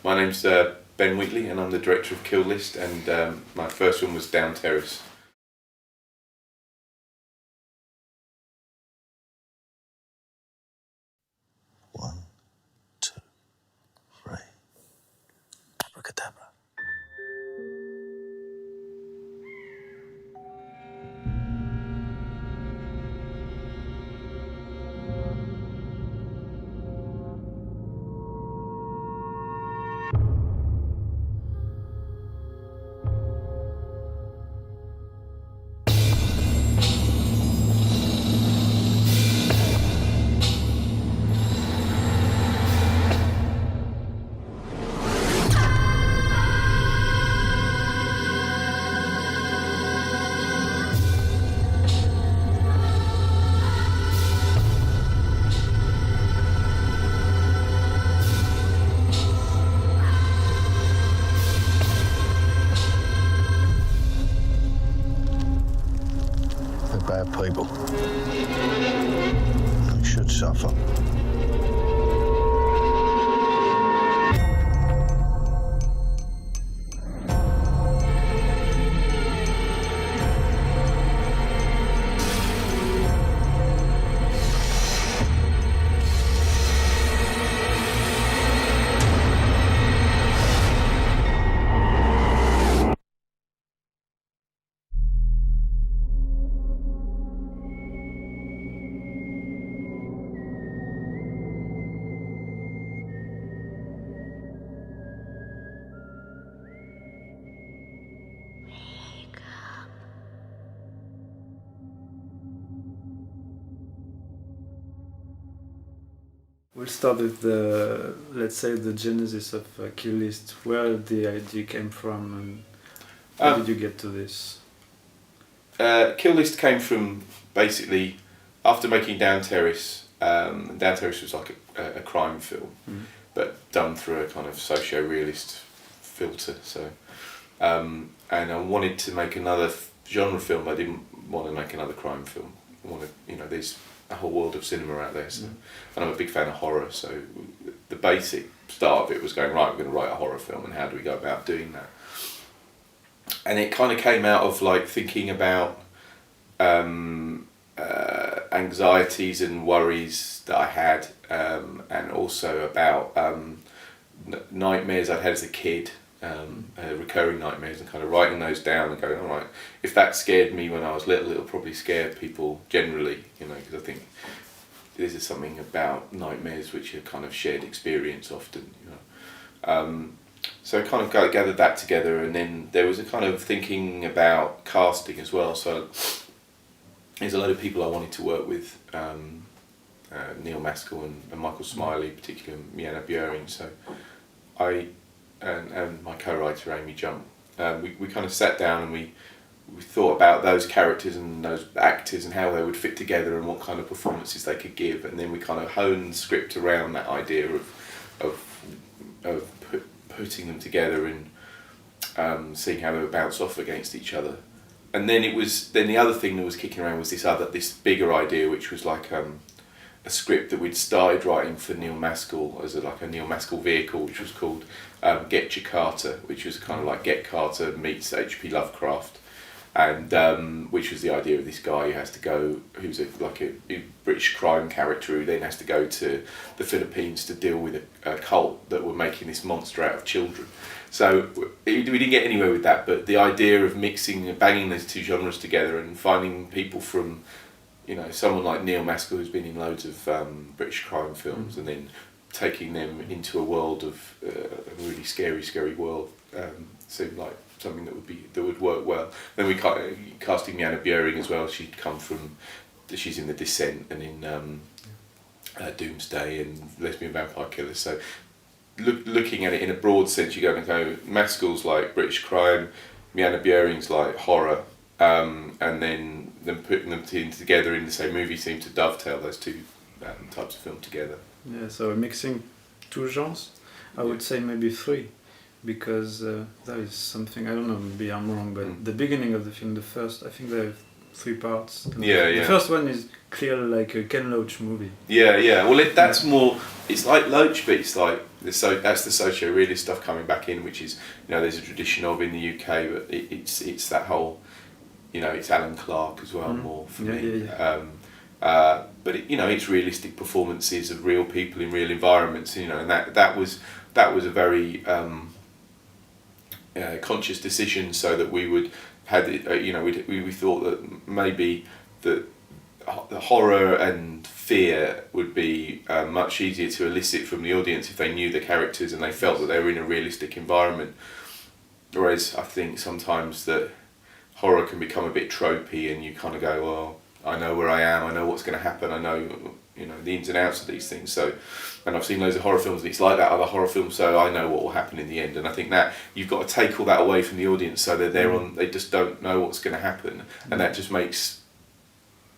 My name's Ben Wheatley and I'm the director of Kill List, and my first one was Down Terrace. One, two, three. Abracadabra. They're bad people. They should suffer. We'll start with let's say, the genesis of Kill List. Where the idea came from, and how did you get to this? Kill List came from basically after making Down Terrace. Down Terrace was like a crime film, but done through a kind of socio-realist filter. So, and I wanted to make another genre film. I didn't want to make another crime film. I wanted, there's a whole world of cinema out there. So, and I'm a big fan of horror. So, the basic start of it was going, right, we're going to write a horror film, and how do we go about doing that? And it kind of came out of like thinking about anxieties and worries that I had, and also about nightmares I'd had as a kid, recurring nightmares, and kind of writing those down and going, all right, if that scared me when I was little, it'll probably scare people generally, because I think this is something about nightmares which are kind of shared experience often, So I kind of gathered that together, and then there was a kind of thinking about casting as well. So there's a lot of people I wanted to work with, Neil Maskell and Michael Smiley, particularly Mianna Björing. So and my co-writer Amy Jump, we kind of sat down and we thought about those characters and those actors and how they would fit together and what kind of performances they could give, and then we kind of honed the script around that idea of putting them together and seeing how they would bounce off against each other. And then the other thing that was kicking around was this bigger idea, which was like a script that we'd started writing for Neil Maskell as a Neil Maskell vehicle, which was called Get Your Carter, which was kind of like Get Carter meets H.P. Lovecraft, and which was the idea of this guy who has to go, who's a British crime character who then has to go to the Philippines to deal with a cult that were making this monster out of children. So we didn't get anywhere with that, but the idea of mixing and banging those two genres together and finding people from, someone like Neil Maskell, who's been in loads of British crime films, and then taking them into a world of a really scary world, seemed like something that would work well. Then we casting Mianna Björing as well. She's in The Descent and in Doomsday and Lesbian Vampire Killers. So looking at it in a broad sense, you're going to go, Maskell's like British crime, Mianna Björing's like horror, and then putting them together in the same movie seemed to dovetail those two types of film together. Yeah, so mixing two genres, I would say maybe three, because that is something, I don't know, maybe I'm wrong, but the beginning of the film, the first, I think there are 3 parts. Yeah, The yeah. first one is clearly like a Ken Loach movie. Yeah, yeah. Well, that's more. It's like Loach, but it's like that's the socio-realist stuff coming back in, which is, you know, there's a tradition of in the UK, but it's that whole, you know, it's Alan Clark as well, more for me. But it, you know, it's realistic performances of real people in real environments, you know, and that was a very conscious decision, so that we would had you know, we thought that maybe the horror and fear would be much easier to elicit from the audience if they knew the characters and they felt that they were in a realistic environment. Whereas I think sometimes that horror can become a bit tropey, and you kind of go, well, I know where I am, I know what's going to happen, I know, you know, the ins and outs of these things. So, and I've seen loads of horror films, and it's like that other horror film, so I know what will happen in the end. And I think that you've got to take all that away from the audience, so that they just don't know what's going to happen, and that just makes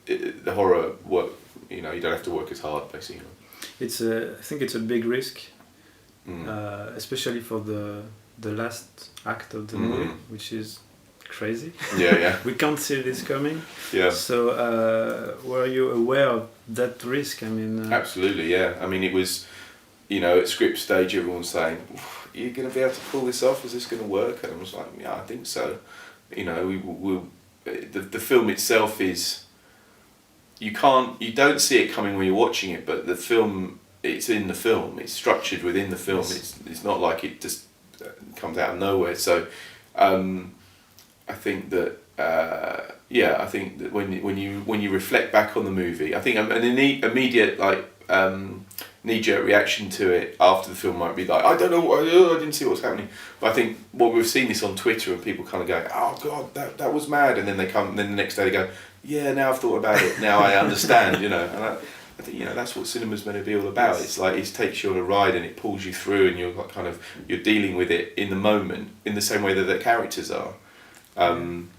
the horror work. You know, you don't have to work as hard, basically. I think it's a big risk, especially for the last act of the movie, which is crazy. Yeah. We can't see this coming. Yeah. So were you aware of that risk? I mean, absolutely, yeah. I mean, it was, you know, at script stage, everyone's saying, "Are you going to be able to pull this off? Is this going to work?" And I was like, "Yeah, I think so." You know, the film itself is, you don't see it coming when you're watching it, but the film, it's in the film. It's structured within the film. Yes. It's not like it just comes out of nowhere. So, I think that I think that when you reflect back on the movie, I think an immediate knee-jerk reaction to it after the film might be like, I don't know, I didn't see what's happening. But I think we've seen this on Twitter, and people kind of go, oh God, that was mad, and then then the next day they go, yeah, now I've thought about it, now I understand, you know. And I think, you know, that's what cinema's meant to be all about. It's like, it takes you on a ride and it pulls you through, and you're dealing with it in the moment in the same way that the characters are. And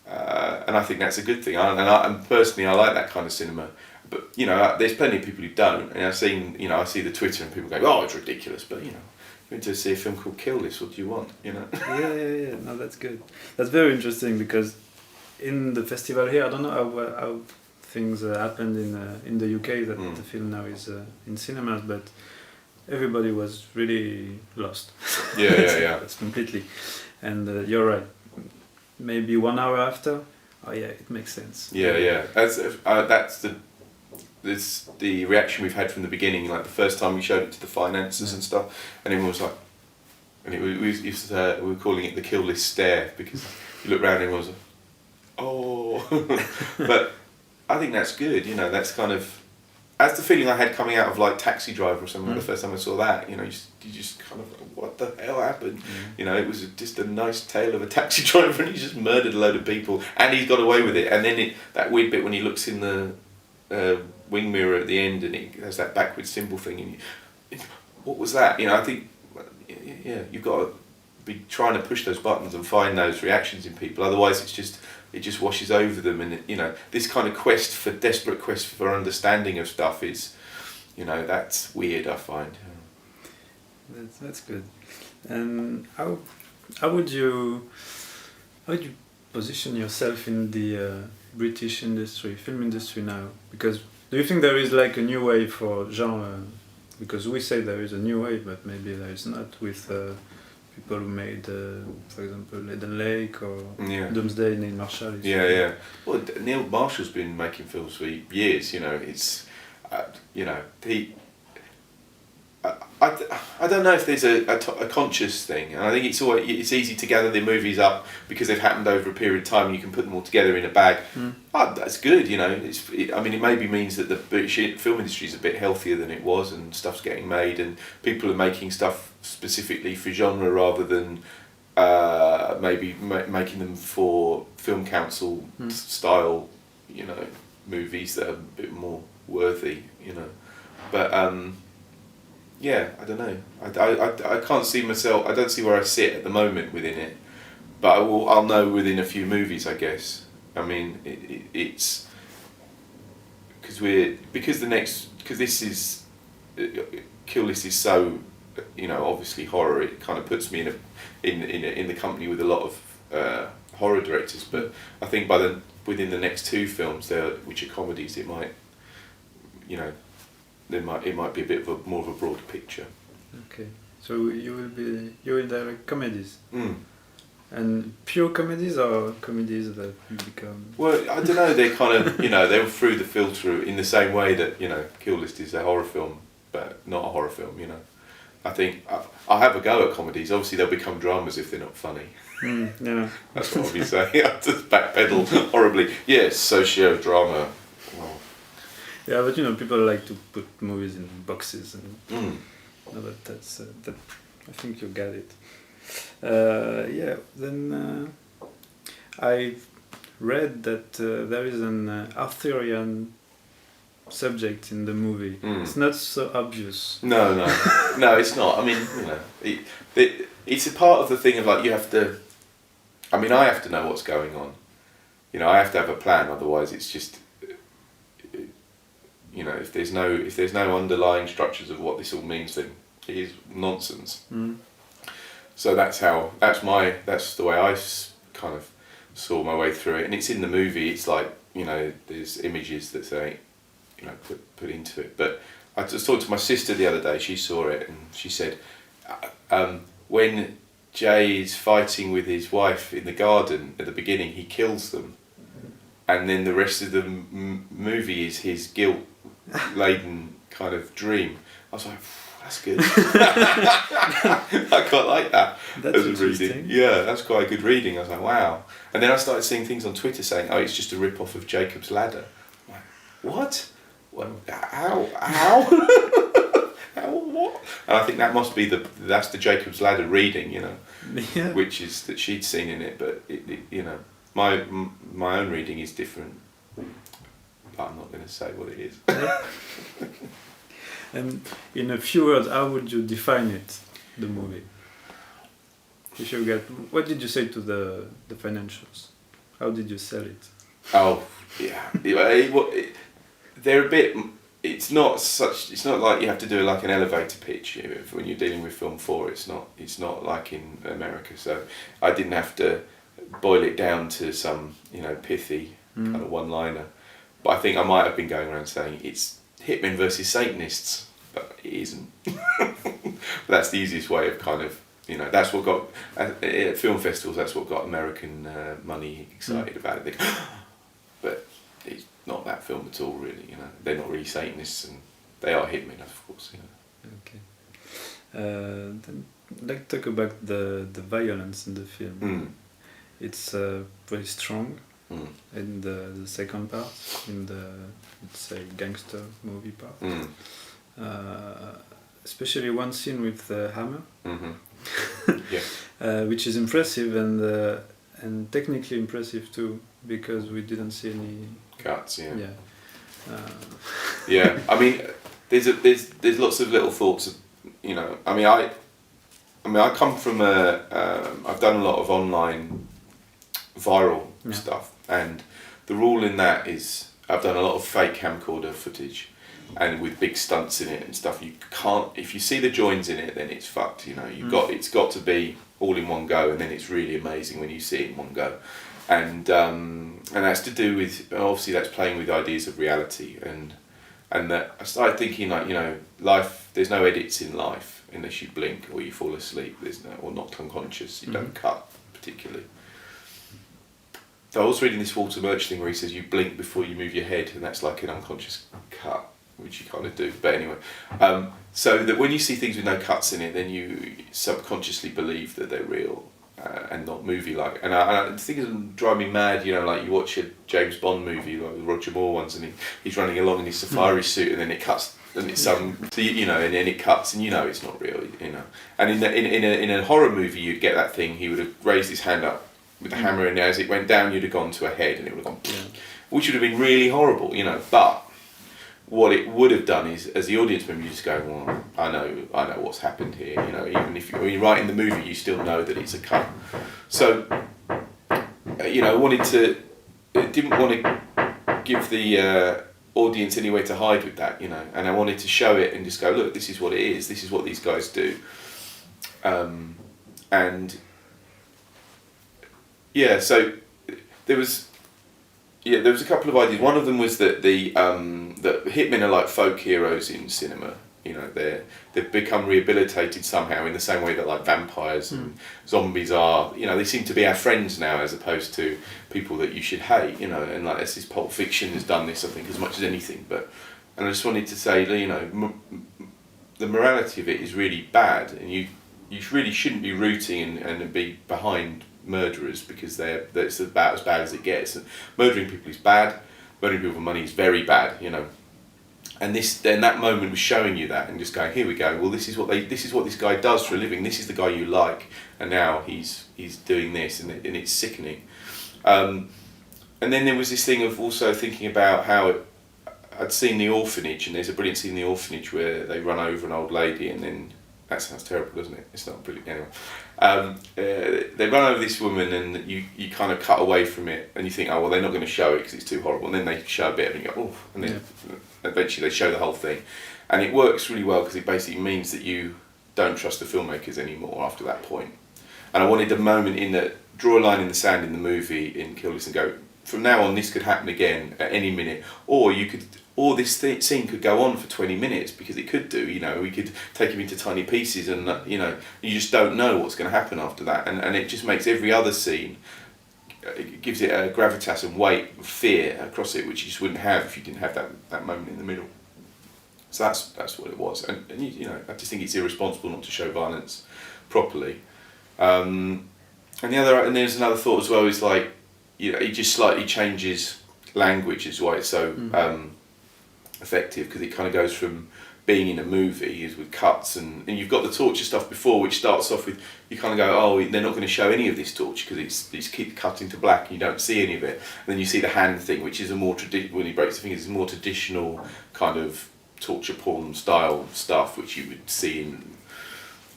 I think that's a good thing. And personally, I like that kind of cinema. But, you know, there's plenty of people who don't. And I see the Twitter and people go, oh, it's ridiculous. But, you know, you went to see a film called Kill This, what do you want, you know? Yeah. No, that's good. That's very interesting, because in the festival here, I don't know how things happened in the UK, that the film now is in cinemas, but everybody was really lost. Yeah. That's completely. And you're right. Maybe 1 hour after, oh yeah, it makes sense. Yeah. That's the reaction we've had from the beginning. Like the first time we showed it to the finances and stuff, and everyone was like, and we were calling it the Kill List stare, because you look around and everyone was like, oh. But I think that's good. You know, that's kind of, that's the feeling I had coming out of like Taxi Driver or something. The first time I saw that, you know, you just kind of, what the hell happened? You know, it was just a nice tale of a taxi driver, and he just murdered a load of people, and he's got away with it. And then that weird bit when he looks in the wing mirror at the end, and it has that backwards symbol thing, and what was that? You know, I think, yeah, you've got to be trying to push those buttons and find those reactions in people. Otherwise, it just washes over them. And you know, this kind of desperate quest for understanding of stuff is, you know, that's weird, I find. That's good. And how would you position yourself in the British film industry now? Because do you think there is like a new wave for genre? Because we say there is a new wave, but maybe there is not, with people who made, for example, Eden Lake or Doomsday, Neil Marshall. Yeah. Well, Neil Marshall's been making films for years. You know, it's, you know, I don't know if there's a conscious thing, and I think it's easy to gather the movies up because they've happened over a period of time, and you can put them all together in a bag. That's good, you know. I mean, it maybe means that the British film industry is a bit healthier than it was, and stuff's getting made, and people are making stuff specifically for genre rather than maybe making them for film council style, you know, movies that are a bit more worthy, you know. But yeah, I don't know. I can't see myself. I don't see where I sit at the moment within it, but I'll know within a few movies, I guess. I mean, it's because this is Kill List is so, you know, obviously horror. It kind of puts me in the company with a lot of horror directors, but I think within the next two films, which are comedies, it might, you know, it might be a bit more of a broader picture. Okay, so you will direct comedies. Mm. And pure comedies or comedies that you become... Well, I don't know, they're kind of, you know, they're through the filter in the same way that, you know, Kill List is a horror film, but not a horror film, you know. I think I'll have a go at comedies. Obviously, they'll become dramas if they're not funny. Yeah. That's what I'll be saying. I just backpedal horribly. Yes, socio-drama. Well, Yeah, but you know, people like to put movies in boxes, and no, but that's that. I think you got it. Yeah. Then I read that there is an Arthurian subject in the movie. It's not so obvious. No, it's not. I mean, you know, it's a part of the thing of like you have to. I mean, I have to know what's going on. You know, I have to have a plan. Otherwise, it's just. You know, if there's no underlying structures of what this all means, then it is nonsense. So that's the way I kind of saw my way through it. And it's in the movie. It's like, you know, there's images that say, you know, put into it. But I just talked to my sister the other day. She saw it and she said, when Jay is fighting with his wife in the garden at the beginning, he kills them, and then the rest of the movie is his guilt-laden kind of dream. I was like, that's good. I quite like that. That's as a interesting. reading. Yeah, that's quite a good reading. I was like, wow. And then I started seeing things on Twitter saying, oh, it's just a rip-off of Jacob's Ladder. I'm like, what? How? How? What? And I think that must be that's the Jacob's Ladder reading, you know, Yeah. which is that she'd seen in it, but it you know, my own reading is different. But I'm not going to say what it is. And in a few words, how would you define it, the movie? If you get, what did you say to the financials? How did you sell it? Oh, yeah. They're a bit. It's not like you have to do like an elevator pitch when you're dealing with Film 4. It's not like in America. So I didn't have to boil it down to some, you know, pithy kind of one-liner. But I think I might have been going around saying it's Hitmen versus Satanists, but it isn't. But that's the easiest way of kind of, you know, that's what got at film festivals. That's what got American money excited about it. They go, but it's not that film at all, really. You know, they're not really Satanists, and they are hitmen, of course. You know. Okay. Then I'd like to talk about the violence in the film. It's very strong in the second part, in the, let's say, gangster movie part. Especially one scene with the hammer, Yeah. which is impressive and technically impressive too, because we didn't see any Cuts. Yeah. Yeah. Yeah. I mean, there's lots of little thoughts. Of, you know, I mean, I come from I've done a lot of online viral stuff, and the rule in that is I've done a lot of fake camcorder footage, and with big stunts in it and stuff. You can't, if you see the joins in it, then it's fucked. You know, it's got to be all in one go, and then it's really amazing when you see it in one go. And that's to do with, obviously that's playing with ideas of reality, and that I started thinking, like, you know, life, there's no edits in life unless you blink or you fall asleep. There's no, or knocked unconscious. You don't cut particularly. So I was reading this Walter Murch thing where he says you blink before you move your head, and that's like an unconscious cut, which you kind of do. But anyway, so that when you see things with no cuts in it, then you subconsciously believe that they're real and not movie-like. And I think it drives me mad, you know, like you watch a James Bond movie, like the Roger Moore ones, and he's running along in his safari suit, and then it cuts, and it's so you know, and then it cuts, and you know it's not real, you know. And in a horror movie, you'd get that thing. He would have raised his hand up with the hammer, and as it went down, you'd have gone to a head, and it would have gone, which would have been really horrible, you know. But what it would have done is, as the audience member, you just go, well, I know what's happened here, you know. Even if when you're writing the movie, you still know that it's a cut. So, you know, didn't want to give the audience anywhere to hide with that, you know. And I wanted to show it and just go, look, this is what it is. This is what these guys do. And Yeah, so there was a couple of ideas. One of them was that that hitmen are like folk heroes in cinema. You know, they've become rehabilitated somehow in the same way that like vampires and zombies are. You know, they seem to be our friends now as opposed to people that you should hate. You know, and like this Pulp Fiction has done this, I think, as much as anything. And I just wanted to say, you know, the morality of it is really bad, and you really shouldn't be rooting and be behind murderers because that's about as bad as it gets. And murdering people is bad. Murdering people for money is very bad. You know. And that moment was showing you that, and just going, here we go. Well, this is what this guy does for a living. This is the guy you like, and now he's doing this, and it's sickening. And then there was this thing of also thinking about how I'd seen The Orphanage, and there's a brilliant scene in The Orphanage where they run over an old lady, and then that sounds terrible, doesn't it? It's not brilliant anyway. They run over this woman, and you kind of cut away from it, and you think, oh well, they're not going to show it because it's too horrible. And then they show a bit, and you go, oh, and then eventually they show the whole thing, and it works really well because it basically means that you don't trust the filmmakers anymore after that point. And I wanted a moment in that, draw a line in the sand in the movie in Kill This and go, from now on this could happen again at any minute, or this scene could go on for 20 minutes because it could do, you know, we could take him into tiny pieces, and you know, you just don't know what's going to happen after that, and it just makes every other scene, it gives it a gravitas and weight, fear across it, which you just wouldn't have if you didn't have that moment in the middle. So that's what it was, and you know, I just think it's irresponsible not to show violence properly. And there's another thought as well, is like, you know, it just slightly changes language, is why it's so effective, because it kind of goes from being in a movie is with cuts, and you've got the torture stuff before, which starts off with, you kind of go, oh, they're not going to show any of this torture because it's keep cutting to black and you don't see any of it. And then you see the hand thing, which is a more when he breaks the fingers, is more traditional kind of torture porn style stuff, which you would see in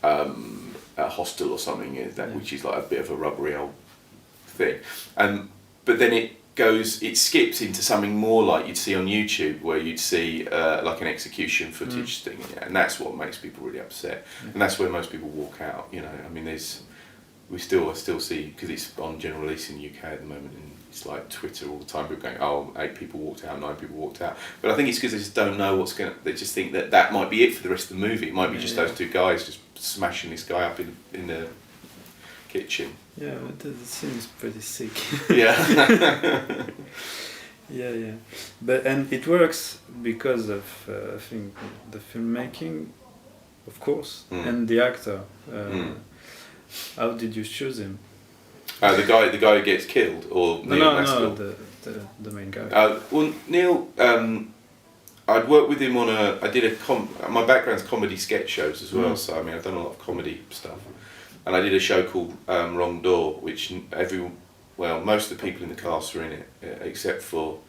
a Hostel or something, which is like a bit of a rubbery old thing. But then it skips into something more like you'd see on YouTube, where you'd see like an execution footage thing, and that's what makes people really upset, and that's where most people walk out. You know, I mean, I still see, because it's on general release in the UK at the moment, and it's like Twitter all the time, people going, oh, 8 people walked out, 9 people walked out. But I think it's because they just don't know they just think that might be it for the rest of the movie. It might be just those two guys just smashing this guy up in the kitchen. Yeah, the scene is pretty sick. Yeah. yeah. And it works because of I think the filmmaking, of course, and the actor. How did you choose him? The guy who gets killed, or Neil Maskell? No, the main guy. Well, Neil, I'd worked with him on my background's comedy sketch shows as well, so I mean I've done a lot of comedy stuff. And I did a show called Wrong Door, which most of the people in the cast were in it, except for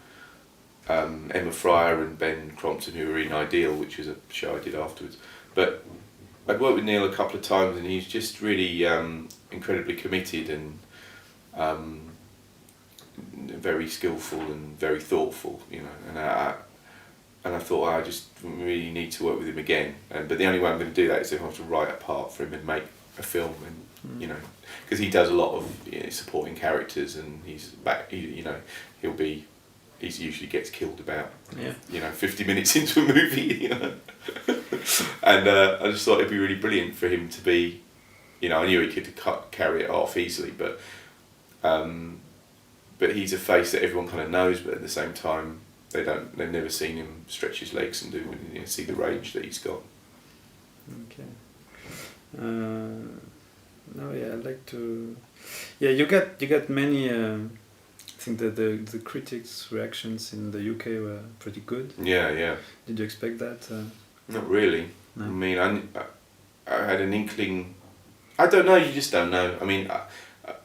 Emma Fryer and Ben Crompton, who were in Ideal, which was a show I did afterwards. But I'd worked with Neil a couple of times, and he's just really incredibly committed and very skillful and very thoughtful, you know. And I thought, I just really need to work with him again. But the only way I'm going to do that is if I have to write a part for him and make a film, and you know, because he does a lot of supporting characters, and he's usually gets killed about 50 minutes into a movie, you know. And I just thought it'd be really brilliant for him to be, you know, I knew he could carry it off easily, but he's a face that everyone kind of knows, but at the same time they've never seen him stretch his legs and see the range that he's got. Okay. I'd like to. Yeah, you got many. I think that the critics' reactions in the UK were pretty good. Yeah. Did you expect that? Not really. No. I mean, I had an inkling. I don't know. You just don't know. I mean,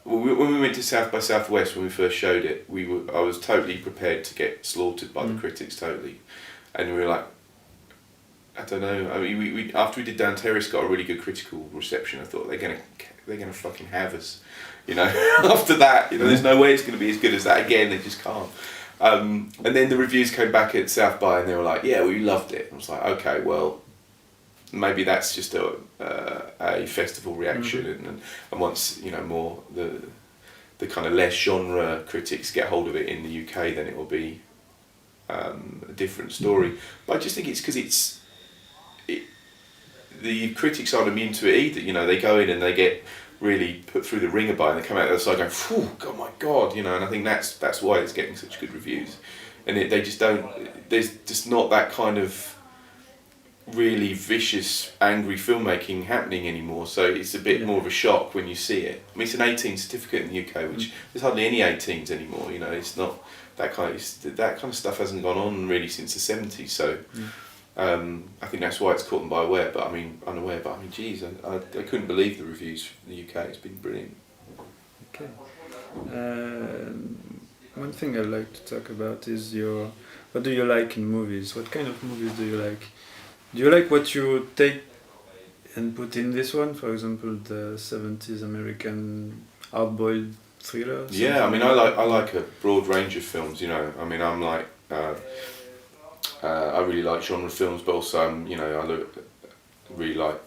when we went to South by Southwest, when we first showed it, I was totally prepared to get slaughtered by the critics, totally, and we were like, I don't know. I mean, we after we did Down Terrace, got a really good critical reception. I thought they're gonna fucking have us, you know. After that, you know, there's no way it's gonna be as good as that again. They just can't. And then the reviews came back at South by, and they were like, "Yeah, we loved it." I was like, "Okay, well, maybe that's just a festival reaction." And once, you know, more the kind of less genre critics get hold of it in the UK, then it will be a different story. But I just think it's because the critics aren't immune to it either. You know, they go in and they get really put through the ringer by, and they come out the other side going, "Phew, oh my god," you know. And I think that's why it's getting such good reviews. And they just don't. There's just not that kind of really vicious, angry filmmaking happening anymore. So it's a bit more of a shock when you see it. I mean, it's an 18 certificate in the UK, which there's hardly any 18s anymore. You know, it's not that kind of stuff hasn't gone on really since the 70s. So. I think that's why it's caught them by unaware. But I mean, geez, I couldn't believe the reviews from the UK. It's been brilliant. Okay. One thing I'd like to talk about is what do you like in movies? What kind of movies do you like? Do you like what you take and put in this one? For example, the 70s American hard-boiled thriller? Yeah, I mean, I like a broad range of films. You know, I mean, I'm like. I really like genre films, but also I really like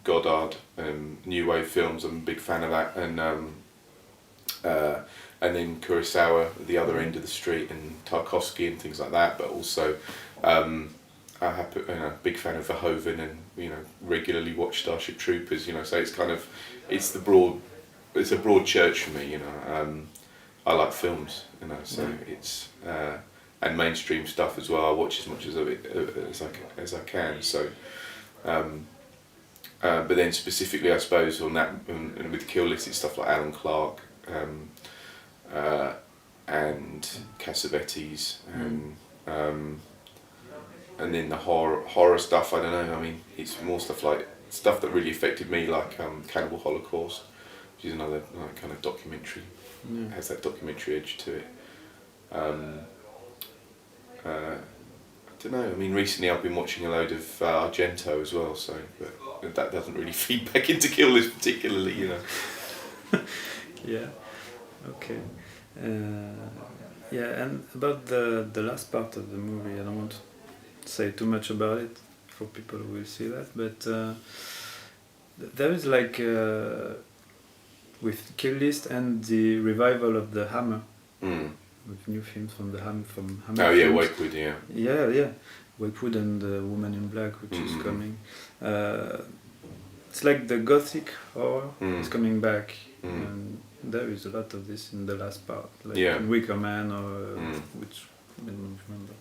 Godard and New Wave films. I'm a big fan of that, and then Kurosawa at the other end of the street, and Tarkovsky and things like that. But also, I'm a big fan of Verhoeven, and regularly watch Starship Troopers. So it's a broad church for me. I like films. So it's. And mainstream stuff as well. I watch as much of it as I can. So, but then specifically, I suppose on that, and with Kill List, it's stuff like Alan Clark, and Cassavetes, and then the horror stuff. I don't know. I mean, it's more stuff that really affected me, like Cannibal Holocaust, which is another kind of documentary. It has that documentary edge to it. I don't know. I mean, recently I've been watching a load of Argento as well, but that doesn't really feed back into Kill List particularly, Yeah. Okay. Yeah, and about the last part of the movie, I don't want to say too much about it for people who will see that, but there is with Kill List and the revival of the Hammer. With new films from Hammer. Oh yeah, films. Wakewood, yeah. Yeah. Wakewood and the Woman in Black, which is coming. It's like the gothic horror is coming back, and there is a lot of this in the last part, like in Wicker Man or which I don't remember.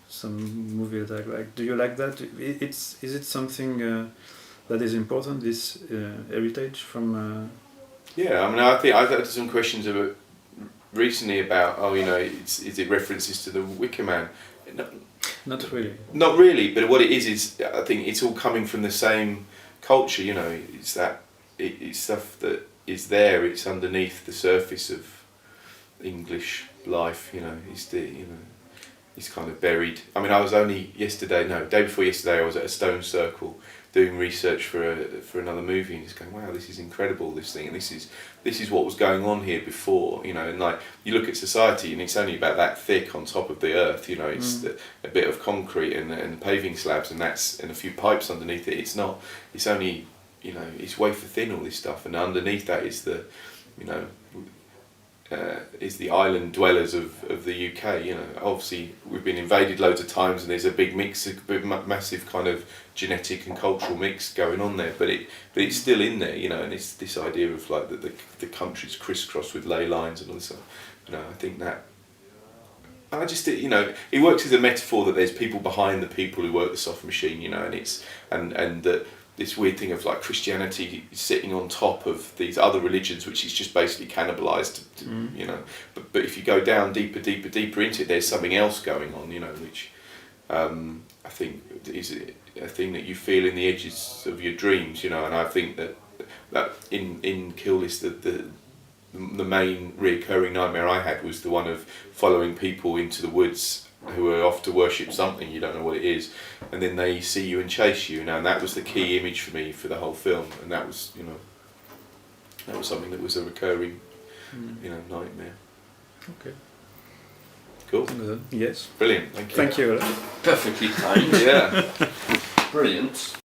Some movie that I like. Do you like that? Is it something that is important? This heritage from. Yeah, I mean, I think I've had some questions recently about is it references to the Wicker Man? No, not really. Not really, but what it is I think it's all coming from the same culture. It's stuff that is there. It's underneath the surface of English life. It's kind of buried. I mean, I was only day before yesterday, I was at a Stone Circle doing research for another movie, and just going, wow, this is incredible, this thing, and this is what was going on here before, and like you look at society, and it's only about that thick on top of the earth, it's a bit of concrete and paving slabs, and a few pipes underneath it. It's only, it's wafer thin, all this stuff, and underneath that is is the island dwellers of the UK. Obviously we've been invaded loads of times, and there's a big massive kind of genetic and cultural mix going on there, but it's still in there, and it's this idea of like that the country's crisscrossed with ley lines and all this stuff. I think that, and I just it works as a metaphor that there's people behind the people who work the soft machine, and it's and that this weird thing of like Christianity sitting on top of these other religions, which is just basically cannibalized, But if you go down deeper into it, there's something else going on, which I think is a thing that you feel in the edges of your dreams, And I think that in Kill List, the main reoccurring nightmare I had was the one of following people into the woods who are off to worship something, you don't know what it is, and then they see you and chase you, and that was the key image for me for the whole film, and that was something that was a recurring nightmare. Okay. Cool. Yes. Brilliant. Thank you. Thank you. Perfectly timed. Yeah. Brilliant.